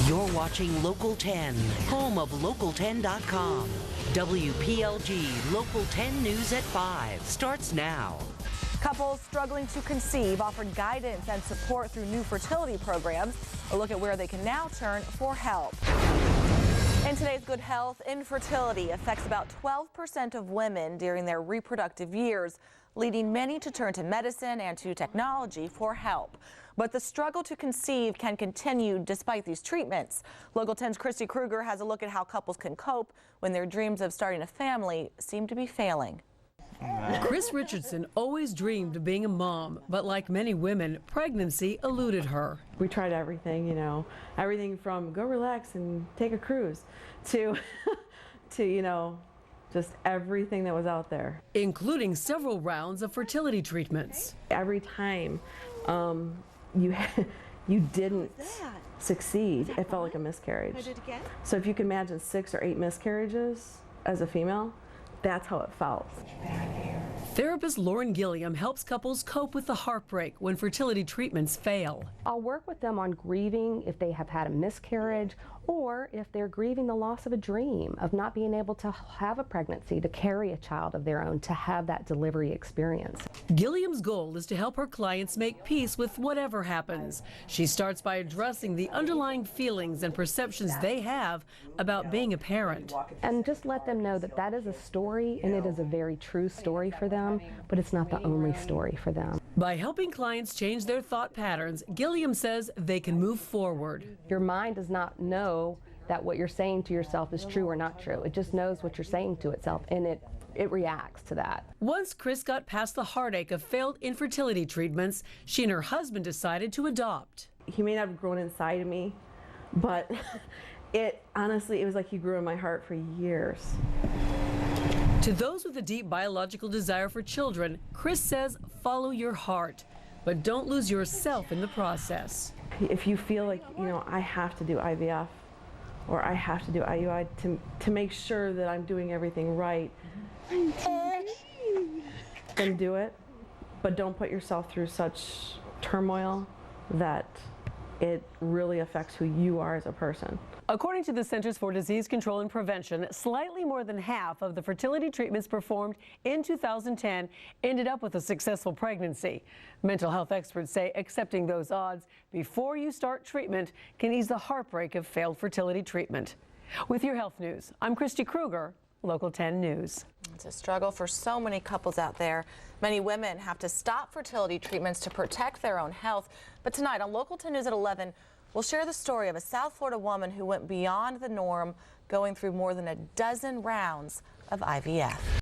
You're watching Local 10, home of Local10.com. WPLG Local 10 News at 5 starts now. Couples struggling to conceive offered guidance and support through new fertility programs. A look at where they can now turn for help. In today's Good Health, infertility affects about 12% of women during their reproductive years, leading many to turn to medicine and to technology for help. But the struggle to conceive can continue despite these treatments. Local 10's Christy Kruger has a look at how couples can cope when their dreams of starting a family seem to be failing. Chris Richardson always dreamed of being a mom, but like many women, pregnancy eluded her. We tried everything, everything from go relax and take a cruise to, just everything that was out there. Including several rounds of fertility treatments. Every time you didn't succeed, it felt like a miscarriage. So if you can imagine 6 or 8 miscarriages as a female, that's how it felt. Therapist Lauren Gilliam helps couples cope with the heartbreak when fertility treatments fail. I'll work with them on grieving if they have had a miscarriage or if they're grieving the loss of a dream of not being able to have a pregnancy, to carry a child of their own, to have that delivery experience. Gilliam's goal is to help her clients make peace with whatever happens. She starts by addressing the underlying feelings and perceptions they have about being a parent. And just let them know that that is a story, and it is a very true story for them, but it's not the only story for them. By helping clients change their thought patterns, Gilliam says they can move forward. Your mind does not know that what you're saying to yourself is true or not true. It just knows what you're saying to itself, and it reacts to that. Once Chris got past the heartache of failed infertility treatments, she and her husband decided to adopt. He may not have grown inside of me, but honestly, it was like he grew in my heart for years. To those with a deep biological desire for children, Chris says follow your heart, but don't lose yourself in the process. If you feel like, I have to do IVF or I have to do IUI to make sure that I'm doing everything right, then do it, but don't put yourself through such turmoil that it really affects who you are as a person. According to the Centers for Disease Control and Prevention, slightly more than half of the fertility treatments performed in 2010 ended up with a successful pregnancy. Mental health experts say accepting those odds before you start treatment can ease the heartbreak of failed fertility treatment. With your health news, I'm Christy Kruger, Local 10 News. It's a struggle for so many couples out there. Many women have to stop fertility treatments to protect their own health. But tonight on Local 10 News at 11, we'll share the story of a South Florida woman who went beyond the norm, going through more than a dozen rounds of IVF.